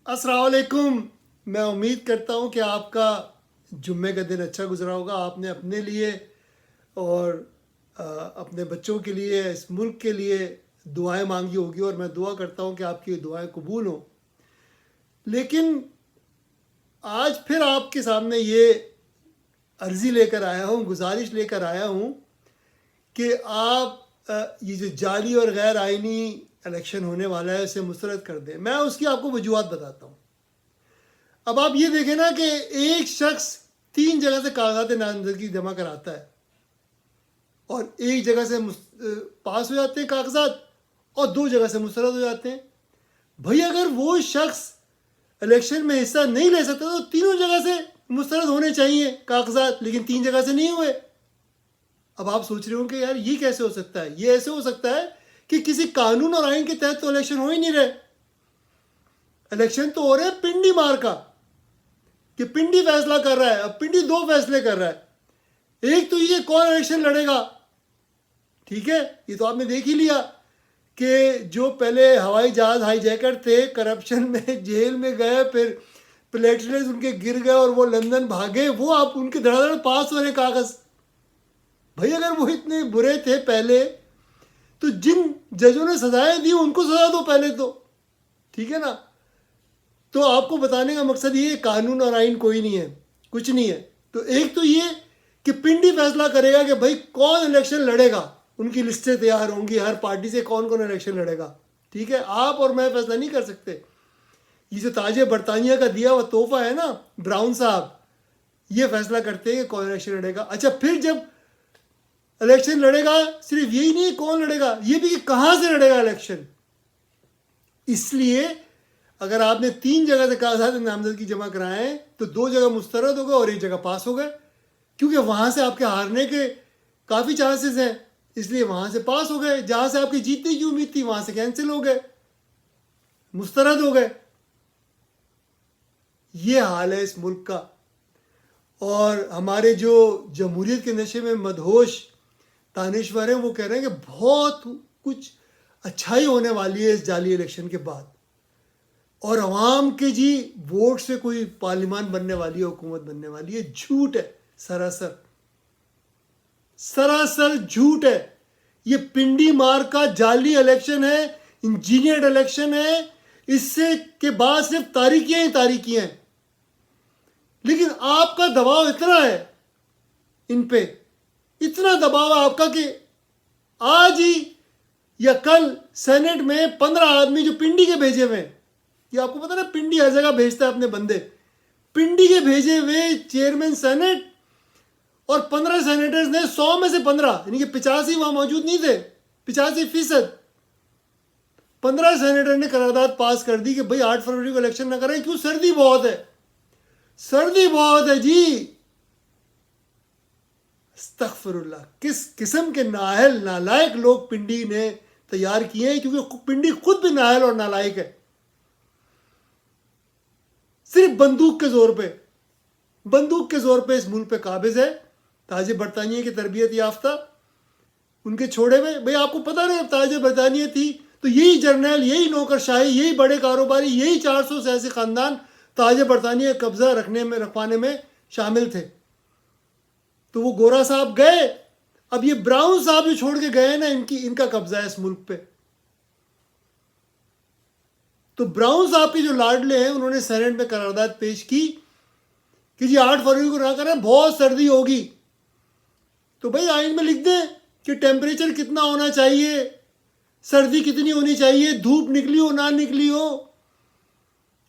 अस्सलाम वालेकुम। मैं उम्मीद करता हूँ कि आपका जुम्मे का दिन अच्छा गुजरा होगा। आपने अपने लिए और अपने बच्चों के लिए, इस मुल्क के लिए दुआएं मांगी होगी और मैं दुआ करता हूँ कि आपकी दुआएं कबूल हों। लेकिन आज फिर आपके सामने ये अर्ज़ी लेकर आया हूँ, गुजारिश लेकर आया हूँ कि आप ये जो जाली और गैर आइनी इलेक्शन होने वाला है इसे मुस्तरद कर दें। मैं उसकी आपको वजूहत बताता हूँ। अब आप ये देखें ना कि एक शख्स 3 जगह से कागजात नामजदगी जमा कराता है और एक जगह से पास हो जाते हैं कागजात और 2 जगह से मुस्तरद हो जाते हैं। भाई अगर वो शख्स इलेक्शन में हिस्सा नहीं ले सकता तो तीनों जगह से मुस्तरद होने चाहिए कागजात, लेकिन 3 जगह से नहीं हुए। अब आप सोच रहे हो कि यार ये कैसे हो सकता है? ये ऐसे हो सकता है कि किसी कानून और आइन के तहत तो इलेक्शन हो ही नहीं रहे। इलेक्शन तो हो रहे पिंडी मार का, कि पिंडी फैसला कर रहा है। अब पिंडी 2 फैसले कर रहा है। एक तो ये कौन इलेक्शन लड़ेगा, ठीक है, ये तो आपने देख ही लिया कि जो पहले हवाई जहाज हाईजैकर थे, करप्शन में जेल में गए, फिर प्लेटलेट्स उनके गिर गए और वो लंदन भागे, वो आप उनके धड़ाधड़ पास हो रहे कागज। भाई अगर वो इतने बुरे थे पहले तो जिन जजों ने सजाएं दी उनको सजा दो पहले तो, ठीक है ना। तो आपको बताने का मकसद ये, कानून और आइन कोई नहीं है, कुछ नहीं है। तो एक तो ये कि पिंडी फैसला करेगा कि भाई कौन इलेक्शन लड़ेगा, उनकी लिस्टें तैयार होंगी हर पार्टी से कौन कौन इलेक्शन लड़ेगा, ठीक है। आप और मैं फैसला नहीं कर सकते। ये जो ताजे बरतानिया का दिया हुआ तोहफा है ना, ब्राउन साहब, ये फैसला करते हैं कि कौन इलेक्शन लड़ेगा। अच्छा, फिर जब इलेक्शन लड़ेगा सिर्फ यही नहीं कौन लड़ेगा, ये भी कि कहाँ से लड़ेगा इलेक्शन। इसलिए अगर आपने 3 जगह से कागजात नामजदगी जमा कराए तो 2 जगह मुस्तरद हो गए और 1 जगह पास हो गए, क्योंकि वहां से आपके हारने के काफ़ी चांसेस हैं, इसलिए वहां से पास हो गए। जहां से आपकी जीतने की उम्मीद थी वहां से कैंसिल हो गए, मुस्तरद हो गए। ये हाल है इस मुल्क का। और हमारे जो जमहूरियत के नशे में मदहोश दानिश्वर हैं वो कह रहे हैं कि बहुत कुछ अच्छाई होने वाली है इस जाली इलेक्शन के बाद, और अवाम के जी वोट से कोई पार्लियामान बनने वाली है, हुकूमत बनने वाली है। झूठ है, सरासर सरासर झूठ है। ये पिंडी मार का जाली इलेक्शन है, इंजीनियर्ड इलेक्शन है। इससे के बाद सिर्फ तारीखियां ही तारीखियां हैं। लेकिन आपका दबाव इतना है इन पे, इतना दबाव है आपका कि आज ही या कल सेनेट में 15 आदमी जो पिंडी के भेजे हुए, ये आपको पता ना, पिंडी हर जगह भेजता है अपने बंदे, पिंडी के भेजे हुए चेयरमैन सेनेट और 15 सेनेटर्स ने 100 में से 15 यानी कि 85 वहां मौजूद नहीं थे, 85%, 15 सेनेटर ने करारदाद पास कर दी कि भाई 8 फरवरी को इलेक्शन ना करें। क्यों? सर्दी बहुत है, सर्दी बहुत है जी। अस्तगफिरुल्लाह, किस किस्म के नाअहल नालायक लोग पिंडी ने तैयार किए हैं, क्योंकि पिंडी खुद भी नाअहल और नालायक है। सिर्फ बंदूक के जोर पे, बंदूक के जोर पे इस मुल्क पे काबिज है। ताजे बरतानिया की तरबियत याफ्ता, उनके छोड़े हुए, भाई आपको पता नहीं ताजे बरतानिया थी तो यही जर्नल, यही नौकरशाही, यही बड़े कारोबारी, यही 400 से ऐसे खानदान ताजे बरतानिया कब्जा रखवाने में शामिल थे। तो वो गोरा साहब गए, अब ये ब्राउन साहब जो छोड़ के गए ना, इनका कब्जा है इस मुल्क पे। तो ब्राउन साहब के जो लाडले हैं उन्होंने सेनेट में करारदाद पेश की कि जी 8 फरवरी को ना करें, बहुत सर्दी होगी। तो भाई आइन में लिख दें कि टेम्परेचर कितना होना चाहिए, सर्दी कितनी होनी चाहिए, धूप निकली हो ना निकली हो,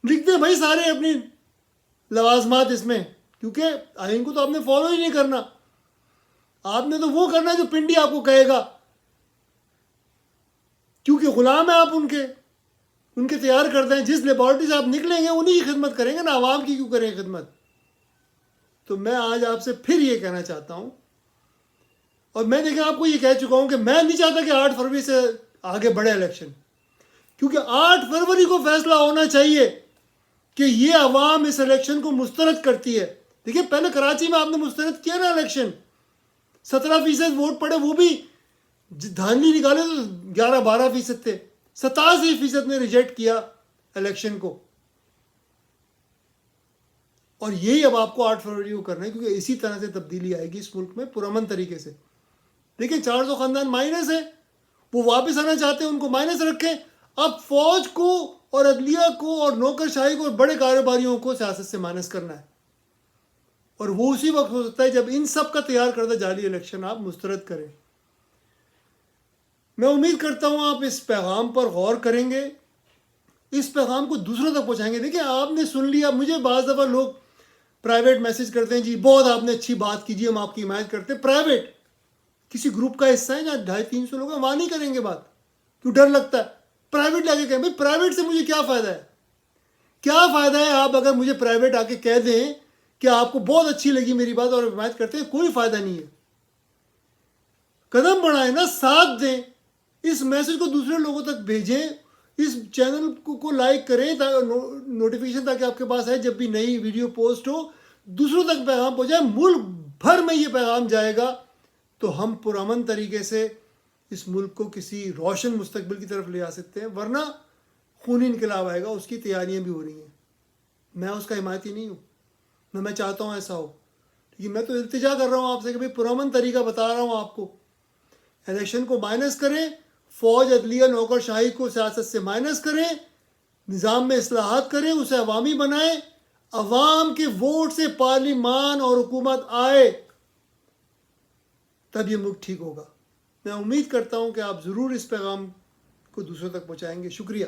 लिख दें भाई सारे अपनी लवाजमात इसमें, क्योंकि आइन को तो आपने फॉलो ही नहीं करना। आपने तो वो करना है जो पिंडी आपको कहेगा, क्योंकि गुलाम है आप उनके तैयार करते हैं। जिस लेबॉर्ट्री से आप निकलेंगे उन्हीं की खिदमत करेंगे ना, आवाम की क्यों करें खिदमत। तो मैं आज आपसे फिर ये कहना चाहता हूं, और मैं देखिए आपको ये कह चुका हूं कि मैं नहीं चाहता कि 8 फरवरी से आगे बढ़े इलेक्शन, क्योंकि 8 फरवरी को फैसला होना चाहिए कि ये अवाम इस इलेक्शन को मुस्तरद करती है। देखिए पहले कराची में आपने मुस्तरद किया ना इलेक्शन, 17% वोट पड़े, वो भी धांधली निकाले तो 11-12% थे, 87% ने रिजेक्ट किया इलेक्शन को। और यही अब आपको 8 फरवरी को करना है, क्योंकि इसी तरह से तब्दीली आएगी इस मुल्क में पुरअमन तरीके से। देखिए 400 ख़ानदान माइनस है, वो वापस आना चाहते हैं, उनको माइनस रखें। अब फौज को और अदलिया को और नौकरशाही को और बड़े कारोबारियों को सियासत से माइनस करना है, और वो उसी वक्त हो सकता है जब इन सब का तैयार करदा जाली इलेक्शन आप मुस्तरद करें। मैं उम्मीद करता हूँ आप इस पैगाम पर गौर करेंगे, इस पैगाम को दूसरों तक पहुँचाएंगे। देखिए आपने सुन लिया, मुझे बाज़ दफ़ा लोग प्राइवेट मैसेज करते हैं, जी बहुत आपने अच्छी बात की, जी हम आपकी हिमायत करते हैं। प्राइवेट किसी ग्रुप का हिस्सा है जहाँ 250-300 लोग हैं, वहाँ नहीं करेंगे बात, क्यों डर लगता है। प्राइवेट लाके कहें, भाई प्राइवेट से मुझे क्या फ़ायदा है, क्या फ़ायदा है आप अगर मुझे प्राइवेट आके कह दें कि आपको बहुत अच्छी लगी मेरी बात और हिमायत करते हैं, कोई फ़ायदा नहीं है। कदम बढ़ाएं ना, साथ दें, इस मैसेज को दूसरे लोगों तक भेजें, इस चैनल को लाइक करें नोटिफिकेशन ताकि आपके पास आए जब भी नई वीडियो पोस्ट हो, दूसरों तक पैगाम पहुँचाए। मुल्क भर में ये पैगाम जाएगा तो हम पुरअमन तरीके से इस मुल्क को किसी रोशन मुस्तकबिल की तरफ ले आ सकते हैं, वरना खूनी इनकलाब आएगा। उसकी तैयारियां भी हो रही हैं, मैं उसका हिमायती नहीं हूँ, ना मैं चाहता हूँ ऐसा हो, लेकिन मैं तो इल्तिजा कर रहा हूँ आपसे कि भाई पुरअमन तरीका बता रहा हूँ आपको। इलेक्शन को माइनस करें, फौज अदलिया नौकरशाही को सियासत से माइनस करें, निज़ाम में इस्लाहात करें, उसे अवामी बनाएं, अवाम के वोट से पार्लिमान और हुकूमत आए, तब ये मुल्क ठीक होगा। मैं उम्मीद करता हूँ कि आप ज़रूर इस पैगाम को दूसरों तक पहुँचाएंगे। शुक्रिया।